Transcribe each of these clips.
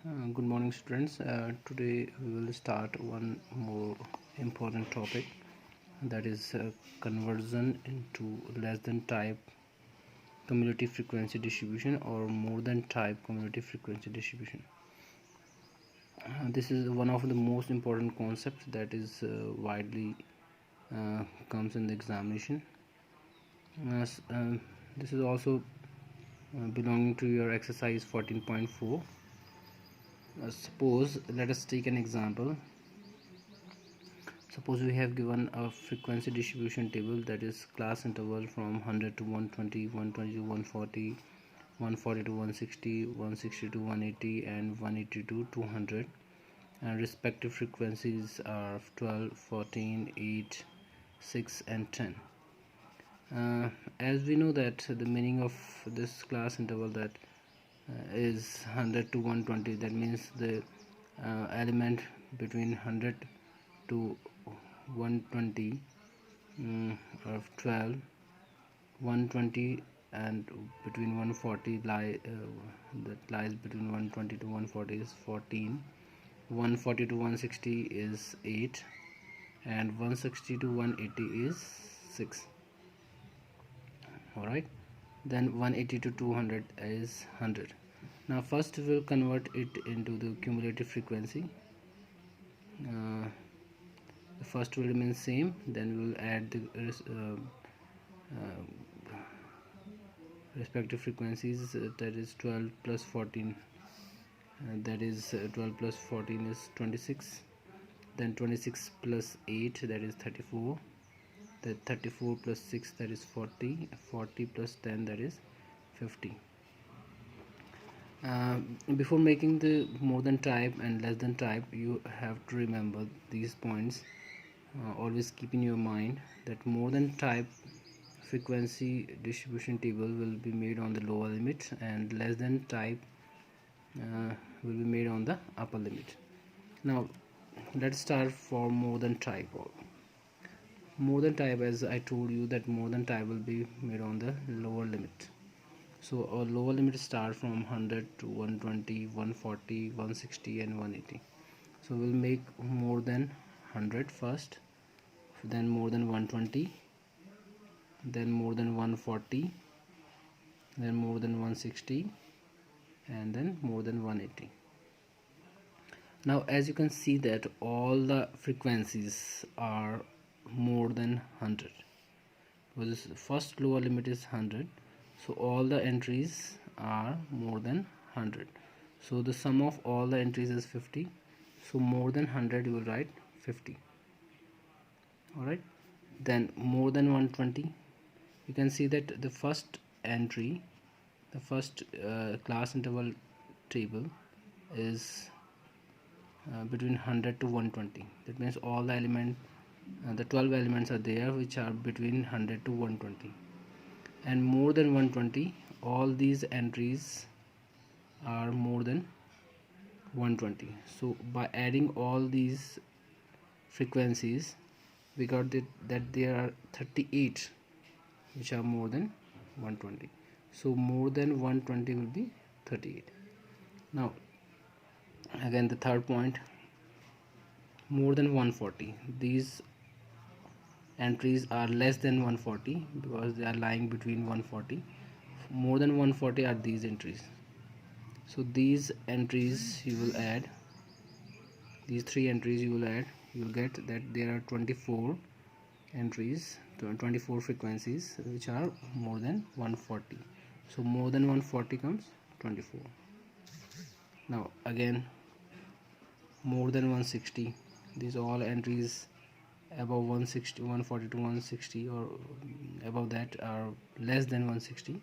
Good morning, students. Today we will start one more important topic, that is conversion into less than type cumulative frequency distribution or more than type cumulative frequency distribution. This is one of the most important concepts that is widely comes in the examination. This is also belonging to your exercise 14.4. Suppose, let us take an example. Suppose we have given a frequency distribution table, that is class interval from 100 to 120, 120 to 140, 140 to 160, 160 to 180, and 180 to 200, and respective frequencies are 12, 14, 8, 6 and 10. As we know that the meaning of this class interval that is 100 to 120, that means the element between 100 to 120 of 12, 120 and between 140 that lies between 120 to 140 is 14, 140 to 160 is 8, and 160 to 180 is 6. Alright, then 180 to 200 is 100. Now first we'll convert it into the cumulative frequency. The first will remain same, then we will add the respective frequencies, that is 12 plus 14, that is 12 plus 14 is 26, then 26 plus 8, that is 34, that 34 plus 6, that is 40, 40 plus 10, that is 50. Before making the more than type and less than type, you have to remember these points. Always keep in your mind that more than type frequency distribution table will be made on the lower limit, and less than type will be made on the upper limit. Now let's start for more than type. More than type, as I told you, that more than type will be made on the lower limit. So our lower limit start from 100 to 120, 140, 160 and 180. So we'll make more than 100 first, then more than 120, then more than 140, then more than 160, and then more than 180. Now as you can see that all the frequencies are more than 100, because this first lower limit is 100, so all the entries are more than 100. So the sum of all the entries is 50, so more than 100 you will write 50. Alright, then more than 120, you can see that the first entry, the first class interval table is between 100 to 120. That means all the the 12 elements are there which are between 100 to 120, and more than 120, all these entries are more than 120. So by adding all these frequencies, we got that there are 38 which are more than 120. So more than 120 will be 38. Now again the third point, more than 140, these entries are less than 140 because they are lying between 140. More than 140 are these entries. So these entries you will add, these three entries you will add, you will get that there are 24 entries, 24 frequencies which are more than 140. So more than 140 comes 24. Now again more than 160, these all entries above 160, 140 to 160 or above that are less than 160.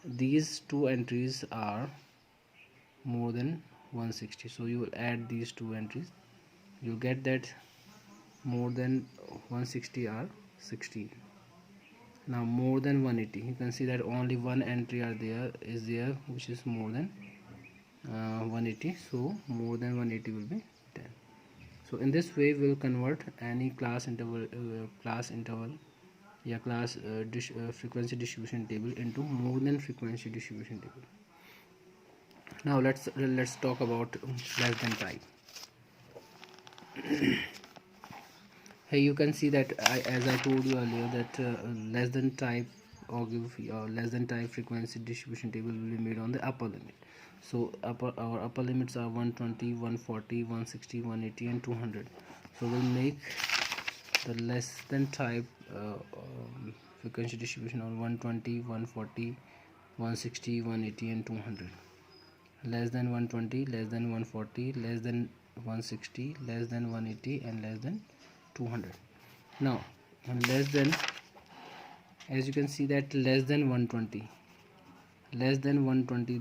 These two entries are more than 160, so you will add these two entries, you get that more than 160 are 16. Now more than 180, you can see that only one entry is there which is more than 180, so more than 180 will be 10. So in this way we will convert any class interval frequency distribution table into more than frequency distribution table. Now let's talk about less than type. Here you can see that as I told you earlier, that less than type or less than type frequency distribution table will be made on the upper limit. So our upper limits are 120, 140, 160, 180 and 200. So we'll make the less than type frequency distribution on 120, 140, 160, 180 and 200. Less than 120, less than 140, less than 160, less than 180 and less than 200. Now less than, as you can see that less than 120, less than 120,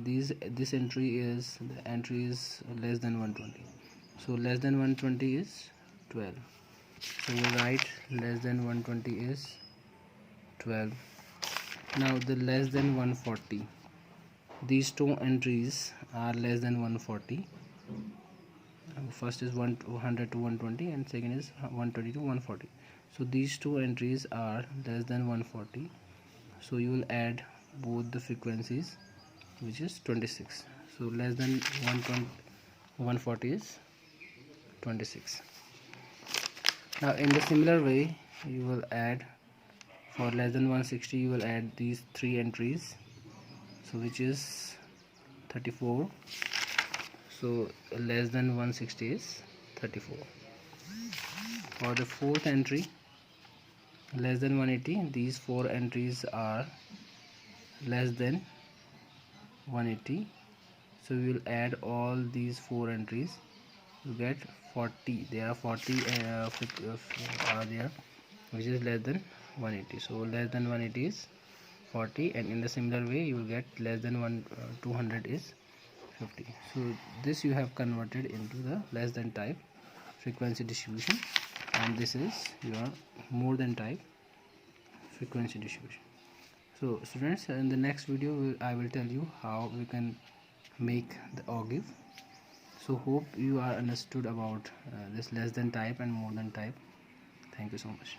this entry is, the entry is less than 120. So less than 120 is 12. So we write less than 120 is 12. Now the less than 140, these two entries are less than 140. First is 100 to 120 and second is 120 to 140. So these two entries are less than 140. So you will add both the frequencies, which is 26. So less than 120, 140 is 26. Now in the similar way, you will add, for less than 160 you will add these three entries, so which is 34. So less than 160 is 34. For the fourth entry, less than 180, these four entries are less than 180. So we will add all these four entries to get 40. There are 40 are there, which is less than 180. So less than 180 is 40, and in the similar way you will get less than 200 is 50. So this you have converted into the less than type frequency distribution, and this is your more than type frequency distribution. So students, in the next video I will tell you how we can make the OGIF. So hope you are understood about this less than type and more than type. Thank you so much.